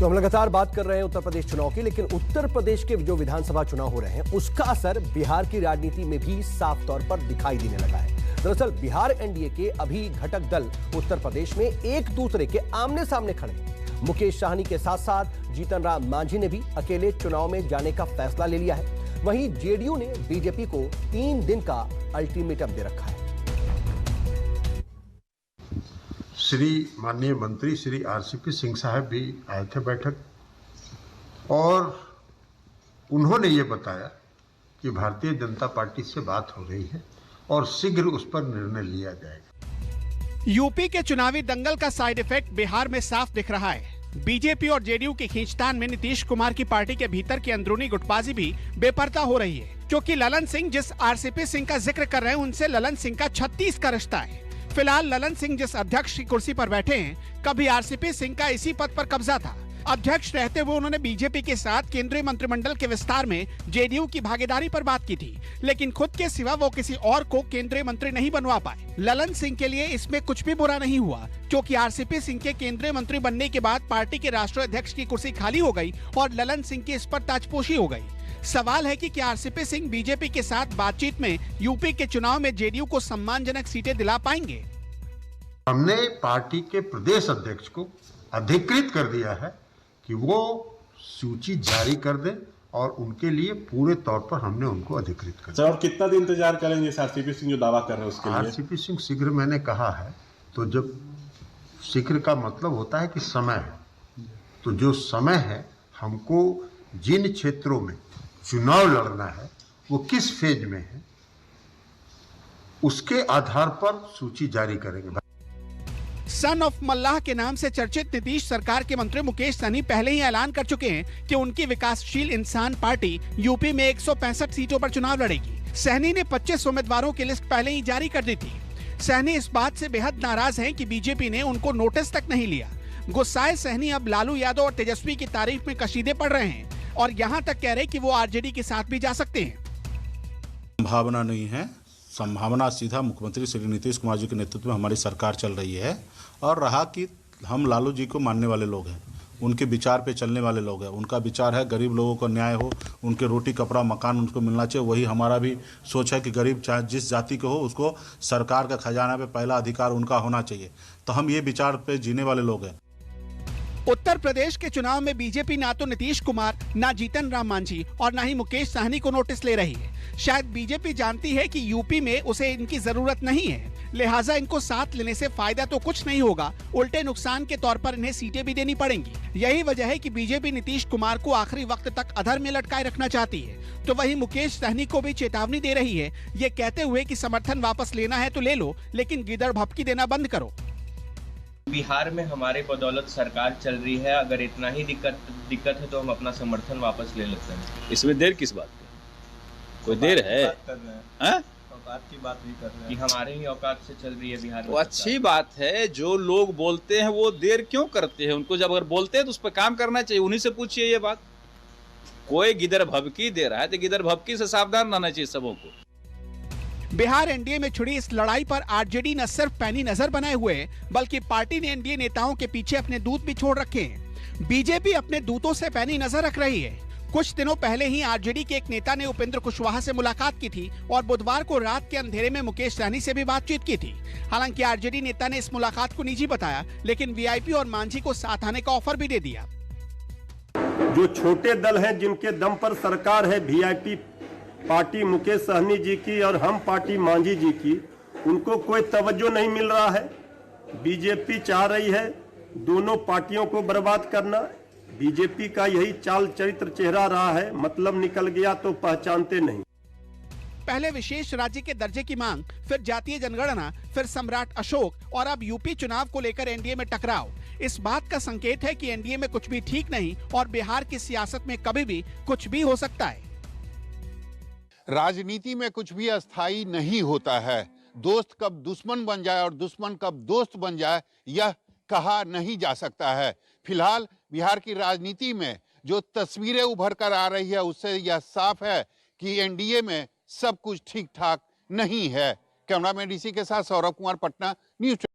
तो हम लगातार बात कर रहे हैं उत्तर प्रदेश चुनाव की, लेकिन उत्तर प्रदेश के जो विधानसभा चुनाव हो रहे हैं उसका असर बिहार की राजनीति में भी साफ तौर पर दिखाई देने लगा है। दरअसल बिहार एनडीए के अभी घटक दल उत्तर प्रदेश में एक दूसरे के आमने सामने खड़े हैं। मुकेश साहनी के साथ साथ जीतन राम मांझी ने भी अकेले चुनाव में जाने का फैसला ले लिया है। वहीं जेडीयू ने बीजेपी को 3 दिन का अल्टीमेटम दे रखा है। श्री माननीय मंत्री श्री आरसीपी सिंह साहब भी आए थे बैठक, और उन्होंने ये बताया कि भारतीय जनता पार्टी से बात हो रही है और शीघ्र उस पर निर्णय लिया जाएगा। यूपी के चुनावी दंगल का साइड इफेक्ट बिहार में साफ दिख रहा है। बीजेपी और जेडीयू की खींचतान में नीतीश कुमार की पार्टी के भीतर की अंदरूनी गुटबाजी भी बेपर्दा हो रही है, क्योंकि ललन सिंह जिस आरसीपी सिंह का जिक्र कर रहे हैं उनसे ललन सिंह का 36 का रिश्ता है। फिलहाल ललन सिंह जिस अध्यक्ष की कुर्सी पर बैठे हैं, कभी आरसीपी सिंह का इसी पद पर कब्जा था। अध्यक्ष रहते हुए उन्होंने बीजेपी के साथ केंद्रीय मंत्रिमंडल के विस्तार में जेडीयू की भागीदारी पर बात की थी, लेकिन खुद के सिवा वो किसी और को केंद्रीय मंत्री नहीं बनवा पाए। ललन सिंह के लिए इसमें कुछ भी बुरा नहीं हुआ, क्योंकि आरसीपी सिंह के केंद्रीय मंत्री बनने के बाद पार्टी के राष्ट्रीय अध्यक्ष की कुर्सी खाली हो गई और ललन सिंह की इस पर ताजपोशी हो गई। सवाल है कि क्या आरसीपी सिंह बीजेपी के साथ बातचीत में यूपी के चुनाव में जेडीयू को सम्मानजनक सीटें दिला पाएंगे? हमने पार्टी के प्रदेश अध्यक्ष को अधिकृत कर दिया है कि वो सूची जारी कर दें, और उनके लिए पूरे तौर पर हमने उनको अधिकृत कर दिया। सर, और कितना दिन इंतजार करेंगे आरसीपी सिंह जो दावा कर रहे हैं उसके लिए? आरसीपी सिंह शीघ्र मैंने कहा है, तो जब शीघ्र का मतलब होता है कि समय है, तो जो समय है हमको जिन क्षेत्रों में चुनाव लड़ना है वो किस फेज में है उसके आधार पर सूची जारी करेंगे। सन ऑफ मल्लाह के नाम से चर्चित नीतीश सरकार के मंत्री मुकेश सहनी पहले ही ऐलान कर चुके हैं कि उनकी विकासशील इंसान पार्टी यूपी में 165 सीटों पर चुनाव लड़ेगी। सहनी ने 25 उम्मीदवारों की लिस्ट पहले ही जारी कर दी थी। सहनी इस बात से बेहद नाराज हैं कि बीजेपी ने उनको नोटिस तक नहीं लिया। गुस्साए सहनी अब लालू यादव और तेजस्वी की तारीफ में कशीदे पड़ रहे हैं और यहाँ तक कह रहे कि वो आरजेडी के साथ भी जा सकते हैं। संभावना नहीं है, संभावना सीधा मुख्यमंत्री श्री नीतीश कुमार जी के नेतृत्व में हमारी सरकार चल रही है। और रहा कि हम लालू जी को मानने वाले लोग हैं, उनके विचार पे चलने वाले लोग हैं। उनका विचार है गरीब लोगों को न्याय हो, उनके रोटी कपड़ा मकान उनको मिलना चाहिए। वही हमारा भी सोच है कि गरीब चाहे जिस जाति के हो उसको सरकार का खजाना पे पहला अधिकार उनका होना चाहिए। तो हम ये विचार पे जीने वाले लोग हैं। उत्तर प्रदेश के चुनाव में बीजेपी ना तो नीतीश कुमार, ना जीतन राम मांझी और ना ही मुकेश साहनी को नोटिस ले रही है। शायद बीजेपी जानती है कि यूपी में उसे इनकी जरूरत नहीं है, लिहाजा इनको साथ लेने से फायदा तो कुछ नहीं होगा, उल्टे नुकसान के तौर पर इन्हें सीटें भी देनी पड़ेंगी। यही वजह है कि बीजेपी नीतीश कुमार को आखिरी वक्त तक अधर में लटकाए रखना चाहती है। तो वही मुकेश सहनी को भी चेतावनी दे रही है, ये कहते हुए कि समर्थन वापस लेना है तो ले लो, लेकिन गिदड़ भभकी देना बंद करो। बिहार में हमारे बदौलत सरकार चल रही है, अगर इतना ही दिक्कत है तो हम अपना समर्थन वापस ले लेते हैं। इसमें देर किस बात की? कोई देर है? औकात की बात भी कर रहे हैं कि हमारे ही औकात से चल रही है बिहार में। वो अच्छी बात है, जो लोग बोलते हैं वो देर क्यों करते हैं? उनको जब अगर बोलते हैं तो उस पर काम करना चाहिए, उन्हीं से पूछिए ये बात। कोई गिदड़ भभकी दे रहा है तो गिदड़ भभकी से सावधान रहना चाहिए सबों को। बिहार एनडीए में छिड़ी इस लड़ाई पर आरजेडी न सिर्फ पैनी नजर बनाए हुए है, बल्कि पार्टी ने एनडीए नेताओं के पीछे अपने दूत भी छोड़ रखे हैं। बीजेपी अपने दूतों से पैनी नजर रख रही है। कुछ दिनों पहले ही आरजेडी के एक नेता ने उपेंद्र कुशवाहा से मुलाकात की थी और बुधवार को रात के अंधेरे में मुकेश सहनी से भी बातचीत की थी। हालांकि आरजेडी नेता ने इस मुलाकात को निजी बताया, लेकिन वीआईपी और मांझी को साथ आने का ऑफर भी दे दिया। जो छोटे दल हैं जिनके दम पर सरकार है, वीआईपी पार्टी मुकेश सहनी जी की और हम पार्टी मांझी जी की, उनको कोई तवज्जो नहीं मिल रहा है। बीजेपी चाह रही है दोनों पार्टियों को बर्बाद करना। बीजेपी का यही चाल चरित्र चेहरा रहा है, मतलब निकल गया तो पहचानते नहीं। पहले विशेष राज्य के दर्जे की मांग, फिर जातीय जनगणना, फिर सम्राट अशोक और अब यूपी चुनाव को लेकर एनडीए में टकराव। इस बात का संकेत है कि एनडीए में कुछ भी ठीक नहीं और बिहार की सियासत में कभी भी कुछ भी हो सकता है। राजनीति में कुछ भी अस्थायी नहीं होता है। दोस्त कब दुश्मन बन जाए और दुश्मन कब दोस्त बन जाए यह कहा नहीं जा सकता है। फिलहाल बिहार की राजनीति में जो तस्वीरें उभर कर आ रही है उससे यह साफ है कि एनडीए में सब कुछ ठीक ठाक नहीं है। कैमरामैन डीसी के साथ सौरभ कुमार, पटना, न्यूज।